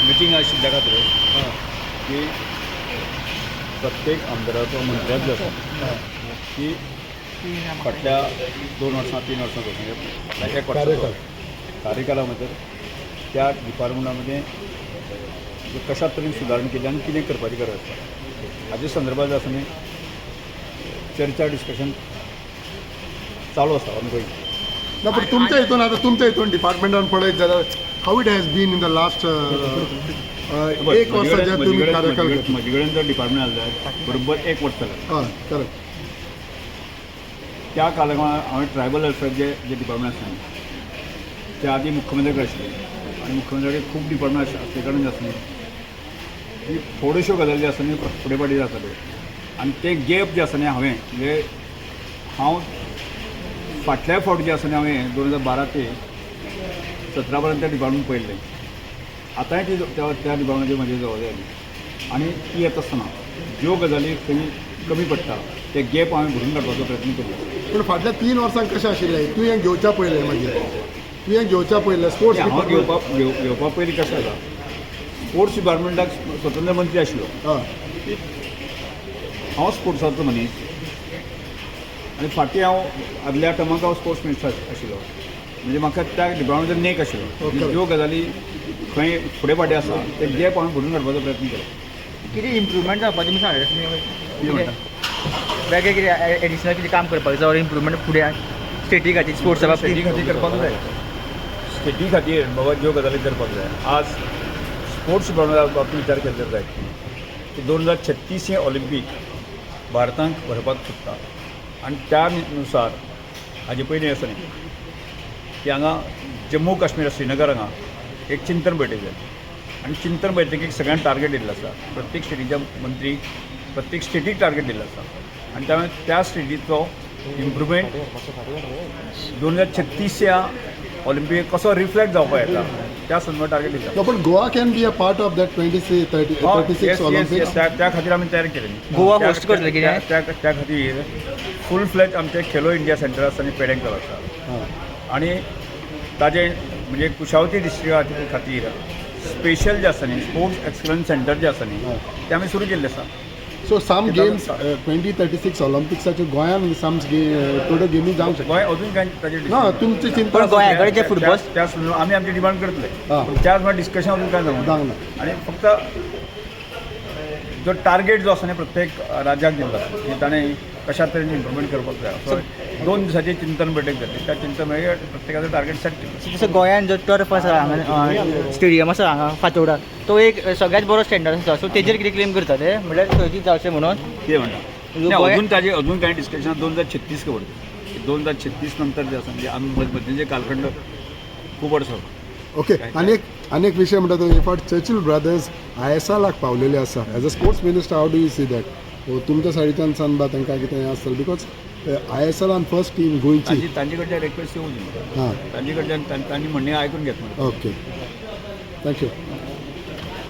Meeting आशिल्ल्या खातीर की प्रत्येक आमदाराचो मंत्र्याक जो आसा की फाटल्या 2 वर्सां 3 वर्सां म्हणजे 1 वर्साचो कार्यकाला भितर त्या डिपार्टमेंटामध्ये कशा तरेन सुदारणा केली आनी कितें करपाची गरज आसा हाजे संदर्भात जो आसा न्ही चर्चा डिस्कशन चालू आसा ऑनगोईंग. ना पण तुमच्या हितून डिपार्टमेंटान पळयत जाल्यार how it has been in the last एक वर्स जे तुमी कार्यकाल घेतला. म्हजे कडेन जर डिपार्टमेंट आसल्यार बरोबर 1 वर्स जालें. हय करेक्ट. त्या काळात हांवें ट्रायबल वेलफेअर जे डिपार्टमेंट आसलें ते आदी मुख्यमंत्री कडेन आशिल्ले आनी मुख्यमंत्री कडेन खूब डिपार्टमेंट असले कारणान आसले की थोड्योश्यो गजाली जे आसा न्ही फुडें फाटीं जाताल्यो आनी ते गॅप जे आसा न्ही हांवें म्हणजे हांव फाटल्या फावट जे आसा न्ही हांवें 2012 ते 17 पर्यंत त्या डिपार्टमेंट पळयल्लें. आतांय ती त्या डिपार्टमेंटाची म्हजी जबाबदारी आली आनी ती येता आसतना ज्यो गजाली खंय कमी पडटा ते गॅप हांवें भरून काडपाचो प्रयत्न केलो. पूण फाटल्या 3 वर्सांक कशें आशिल्लें तुवें घेवच्या पयलें मागीर तुवें घेवच्या पयलें स्पोर्ट्स हांव घेवपा पयलीं कशें जाता स्पोर्ट्स डिपार्टमेंटाक स्वतंत्र मंत्री आशिल्लो. हय हांव स्पोर्ट्साचो मनीस आनी फाटीं हांव आदल्या टर्माक हांव स्पोर्ट्स मिनिस्टर आशिल्लो म्हणजे म्हाका त्या डिपार्टमेंटाचो नेक आशिल्लो. ज्यो गजाली खंय फुडें फाटीं आसा ते गॅप हांवें भरून काडपाचो प्रयत्न केलो. कितें इम्प्रुवमेंट जावपाचें तुमी कितें म्हणटा वेगळें कितें एडिशनल कितें काम करपाक जाय इम्प्रुवमेंट फुडें स्टेटी खातीर स्पोर्ट्सा बाबतींत स्टेटी खातीर करपाक जाय. स्टेटी खातीर बाबा ज्यो गजाली करपाक जाय आज स्पोर्ट्स डिपार्टमेंटा बाबतींत विचार केलो तर जाय की 2036 हें ऑलिंपीक भारतांत भरपाक सोदता आनी त्या नुसार हाजे पयलीं आसा न्ही की हांगा जम्मू काश्मीर श्रीनगर हांगा एक चिंतन बैठक जाय आनी चिंतन बैठकीक सगळ्यांक टार्गेट दिल्लें आसा. प्रत्येक स्टेटीच्या मंत्री प्रत्येक स्टेटीक टार्गेट दिल्लें आसा आनी त्या स्टेटीचो इम्प्रुवमेंट 2036 ह्या ऑलिंपीक कसो रिफ्लेक्ट जावपाक येता त्या संदर्भात टार्गेट दिता. No, but Goa can be a part of that 36 Olympics. त्या खातीर आमी तयार केलें. गोवा होस्ट करतले कितें? त्या खातीर फूल फ्लॅज आमचें खेलो इंडिया सेंटर आसा आनी पेडणेकर आसा आनी ताजे म्हणजे कुशावती डिस्ट्रिक्टा खातीर स्पेशल जे आसा न्ही स्पोर्ट्स एक्सलन्स सेंटर जे आसा न्ही ते आमी सुरू केल्ले आसा. So some games 2036 Olympicsचे गोंयान सम थोड्यो गेमी जावंक शकता. गोंय अजून कांय ताजेर ना तुमची चिंता पण गोंयाकडे जे फुटबॉल त्या आमी आमची डिमांड करतले हां. त्याच वेळार डिस्कशन अजून काय जावंक जावंक ना. आनी फक्त जो टार्गेट जो आसा न्ही प्रत्येक राज्याक दिल्लो की ताणें कशा तरेन इम्प्रुवमेंट करपाक जाय सो 2 दिसांची चिंतन बैठक जाली. त्या चिंतन बैठकीत प्रत्येकाचो टार्गेट सेट केलो. जसं गोंयान जो टर्फ आसा हांगा स्टेडियम आसा हांगा फातोर्डा तो एक सगळ्यात बरो स्टँडर्ड आसा सो तेजेर कितें क्लेम करता ते म्हणल्यार थंयचीच जावचें म्हणून कितें म्हणटा अजून ताजे अजून कांय डिस्कशन 2036 खबर 2036 नंतर जे आसा म्हणजे आमी मदींचे कालखंड खूब वर्सां. ओके आनी एक विशय म्हणटा तो फावट चर्चिल ब्रदर्स ISLाक पावलेले आसा as a sports minister how do you see that तुमच्या सायडीच्यान सांगबा तांकां कितें आसतलें बिकॉज ISLान फर्स्ट टीम गोंयची तांचे कडच्यान रिक्वेस्ट येवं हां तांचे कडच्यान तांणी म्हणणें आयकून घेतलें. Okay thank you.